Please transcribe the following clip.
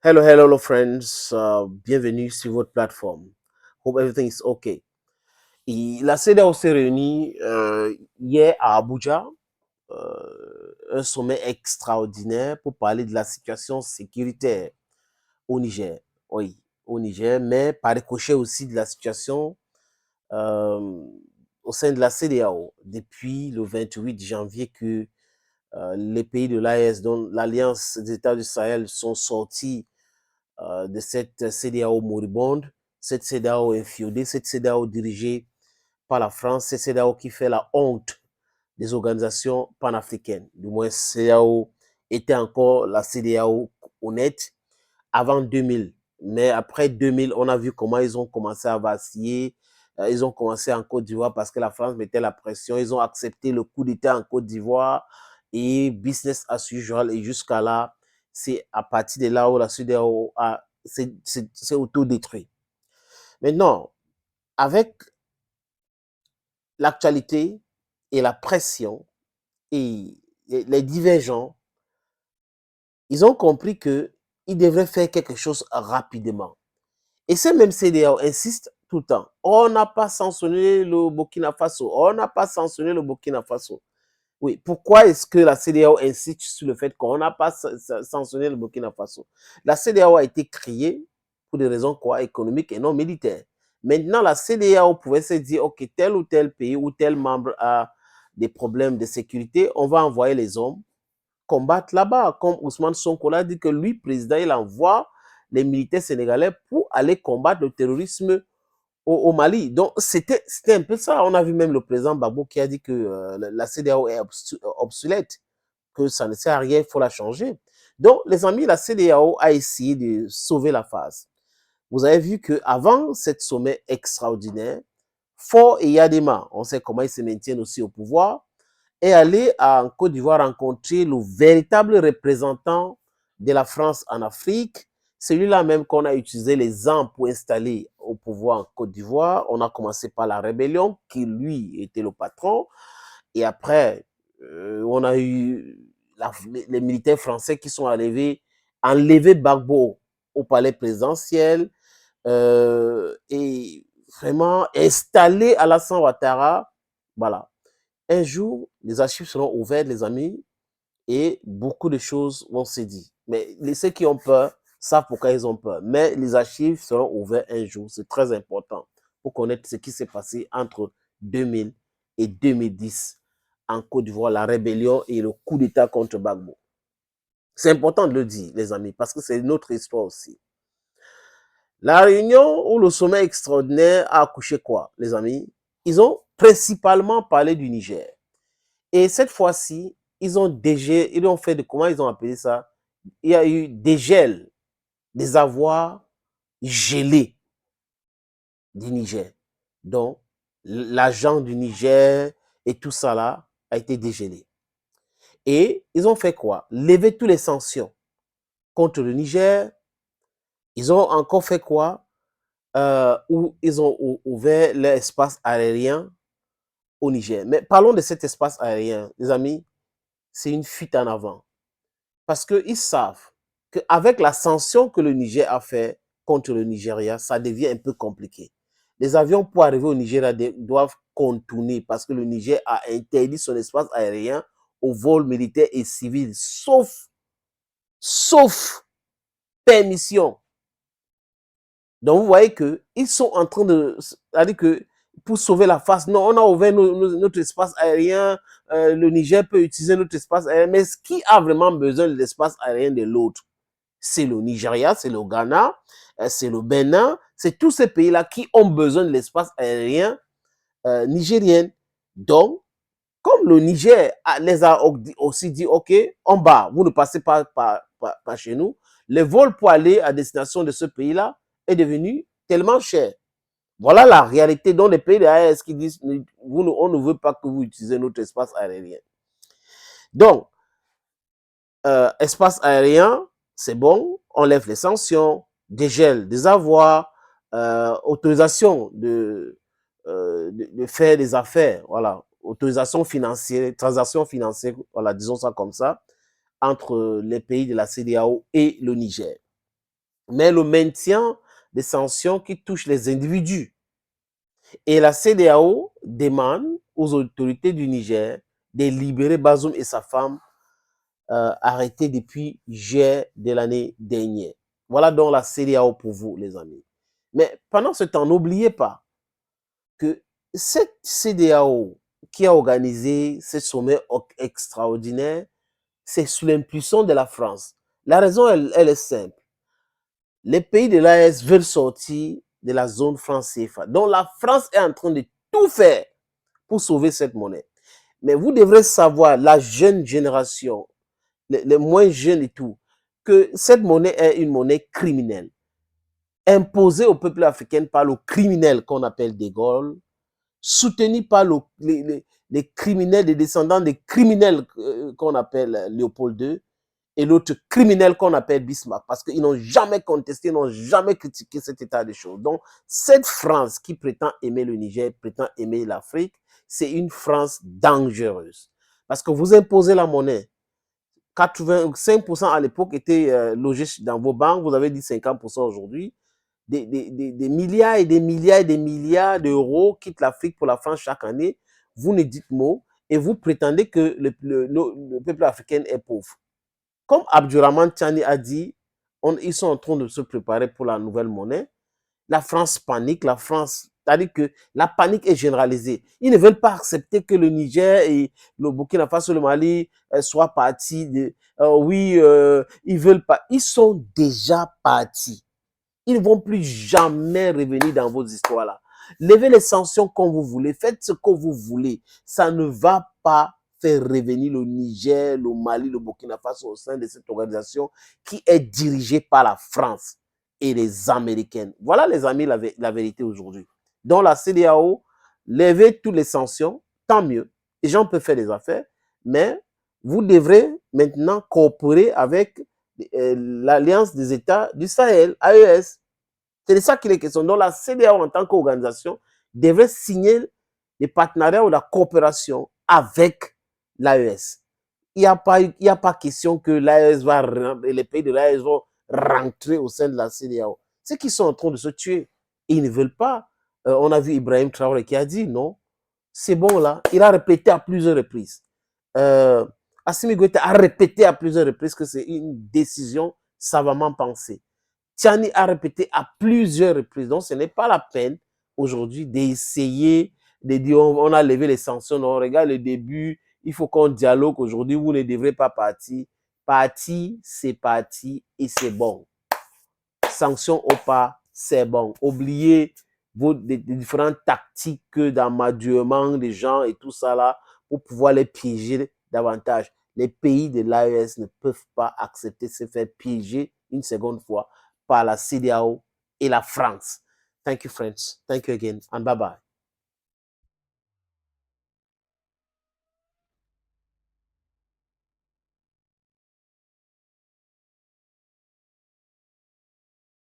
Hello, friends. Bienvenue sur votre plateforme. Hope everything is okay. Et la CEDEAO s'est réunie hier à Abuja, un sommet extraordinaire pour parler de la situation sécuritaire au Niger. Oui, au Niger, mais par ricochet aussi de la situation euh, au sein de la CEDEAO depuis le 28 janvier que les pays de l'AES, dont l'Alliance des États du Sahel, sont sortis de cette CEDEAO moribonde, cette CEDEAO infiodée, cette CEDEAO dirigée par la France, cette CEDEAO qui fait la honte des organisations panafricaines. Du moins, CEDEAO était encore la CEDEAO honnête avant 2000. Mais après 2000, on a vu comment ils ont commencé à vaciller. Ils ont commencé en Côte d'Ivoire parce que la France mettait la pression. Ils ont accepté le coup d'État en Côte d'Ivoire et business as usual. Et jusqu'à là, c'est à partir de là où la CEDEAO s'est autodétruit. Maintenant, avec l'actualité et la pression et les divergents, ils ont compris qu'ils devraient faire quelque chose rapidement. Et ces mêmes CEDEAO insistent tout le temps. On n'a pas sanctionné le Burkina Faso. On n'a pas sanctionné le Burkina Faso. Oui, pourquoi est-ce que la CEDEAO insiste sur le fait qu'on n'a pas sanctionné le Burkina Faso? La CEDEAO a été créée pour des raisons quoi, économiques et non militaires. Maintenant, la CEDEAO pouvait se dire, OK, tel ou tel pays ou tel membre a des problèmes de sécurité, on va envoyer les hommes combattre là-bas. Comme Ousmane Sonko l'a dit que lui, président, il envoie les militaires sénégalais pour aller combattre le terrorisme au Mali. Donc, c'était un peu ça. On a vu même le président Gbagbo qui a dit que la CEDEAO est obsolète, que ça ne sert à rien, il faut la changer. Donc, les amis, la CEDEAO a essayé de sauver la phase. Vous avez vu qu'avant cette sommet extraordinaire, Faure et Yadema, on sait comment ils se maintiennent aussi au pouvoir, est allé en Côte d'Ivoire rencontrer le véritable représentant de la France en Afrique, celui-là même qu'on a utilisé les armes pour installer au pouvoir en Côte d'Ivoire. On a commencé par la rébellion, qui lui était le patron, et après, on a eu les militaires français qui sont arrivés, enlever Gbagbo au palais présidentiel, et vraiment installer Alassane Ouattara. Voilà. Un jour, les archives seront ouvertes, les amis, et beaucoup de choses vont se dire. Mais ceux qui ont peur savent pourquoi ils ont peur. Mais les archives seront ouvertes un jour. C'est très important pour connaître ce qui s'est passé entre 2000 et 2010 en Côte d'Ivoire, la rébellion et le coup d'État contre Gbagbo. C'est important de le dire, les amis, parce que c'est notre histoire aussi. La réunion ou le sommet extraordinaire a accouché quoi, les amis? Ils ont principalement parlé du Niger. Et cette fois-ci, ils ont fait de, comment ils ont appelé ça? Il y a eu des gels, des avoirs gelés du Niger. Donc, l'argent du Niger et tout ça là a été dégelé. Et ils ont fait quoi? Lever toutes les sanctions contre le Niger. Ils ont encore fait quoi? Où ils ont ouvert l'espace aérien au Niger. Mais parlons de cet espace aérien, les amis, c'est une fuite en avant. Parce qu'ils savent qu'avec la sanction que le Niger a fait contre le Nigeria, ça devient un peu compliqué. Les avions pour arriver au Nigeria doivent contourner parce que le Niger a interdit son espace aérien aux vols militaires et civils, sauf permission. Donc vous voyez qu'ils sont en train de... C'est-à-dire que pour sauver la face, non, on a ouvert notre espace aérien, le Niger peut utiliser notre espace aérien, mais qui a vraiment besoin de l'espace aérien de l'autre? C'est le Nigeria, c'est le Ghana, c'est le Bénin, c'est tous ces pays-là qui ont besoin de l'espace aérien nigérien. Donc, comme le Niger les a aussi dit, OK, en bas, vous ne passez pas par chez nous, les vols pour aller à destination de ce pays-là est devenu tellement cher. Voilà la réalité dont les pays de l'AES qui disent, on ne veut pas que vous utilisez notre espace aérien. Donc, espace aérien, c'est bon, on lève les sanctions, dégel des avoirs, autorisation de faire des affaires, voilà, autorisation financière, transactions financières, voilà, disons ça comme ça, entre les pays de la CEDEAO et le Niger. mais le maintien des sanctions qui touchent les individus. Et la CEDEAO demande aux autorités du Niger de libérer Bazoum et sa femme arrêtés depuis juillet de l'année dernière. Voilà donc la CEDEAO pour vous, les amis. Mais pendant ce temps, n'oubliez pas que cette CEDEAO qui a organisé ce sommet extraordinaire, c'est sous l'impulsion de la France. La raison, elle est simple. Les pays de l'AES veulent sortir de la zone franc CFA. Donc la France est en train de tout faire pour sauver cette monnaie. Mais vous devrez savoir, la jeune génération, les moins jeunes et tout, que cette monnaie est une monnaie criminelle, imposée au peuple africain par le criminel qu'on appelle De Gaulle, soutenu par les criminels, les descendants des criminels qu'on appelle Léopold II, et l'autre criminel qu'on appelle Bismarck, parce qu'ils n'ont jamais contesté, ils n'ont jamais critiqué cet état des choses. Donc, cette France qui prétend aimer le Niger, prétend aimer l'Afrique, c'est une France dangereuse. Parce que vous imposez la monnaie. 85% à l'époque étaient logés dans vos banques, vous avez dit 50% aujourd'hui. Des milliards et des milliards et des milliards d'euros quittent l'Afrique pour la France chaque année. Vous ne dites mot et vous prétendez que le peuple africain est pauvre. Comme Abdurrahman Tchani a dit, ils sont en train de se préparer pour la nouvelle monnaie. La France panique, c'est-à-dire que la panique est généralisée. Ils ne veulent pas accepter que le Niger et le Burkina Faso, le Mali soient partis. Ils veulent pas. Ils sont déjà partis. Ils ne vont plus jamais revenir dans vos histoires-là. Levez les sanctions comme vous voulez, faites ce que vous voulez. Ça ne va pas faire revenir le Niger, le Mali, le Burkina Faso au sein de cette organisation qui est dirigée par la France et les Américaines. Voilà, les amis, la vérité aujourd'hui. Dans la CEDEAO, levez toutes les sanctions, tant mieux. Les gens peuvent faire des affaires, mais vous devrez maintenant coopérer avec l'Alliance des États du Sahel, AES. C'est de ça qu'il est question. Donc la CEDEAO en tant qu'organisation devrait signer des partenariats ou la coopération avec l'AES. Il n'y a pas question que l'AES les pays de l'AES vont rentrer au sein de la CEDEAO. C'est qu'ils sont en train de se tuer. Et ils ne veulent pas. On a vu Ibrahim Traoré qui a dit non, c'est bon là. Il a répété à plusieurs reprises. Assimi Goïta a répété à plusieurs reprises que c'est une décision savamment pensée. Tchani a répété à plusieurs reprises. Donc, ce n'est pas la peine aujourd'hui d'essayer de dire on a levé les sanctions. Non, regarde le début, il faut qu'on dialogue aujourd'hui, vous ne devrez pas partir. Partir, c'est parti et c'est bon. Sanctions ou pas, c'est bon. Oubliez des différentes tactiques d'amaduement des gens et tout ça là pour pouvoir les piéger davantage. Les pays de l'AES ne peuvent pas accepter de se faire piéger une seconde fois par la CEDEAO et la France. Thank you, friends. Thank you again, and bye-bye.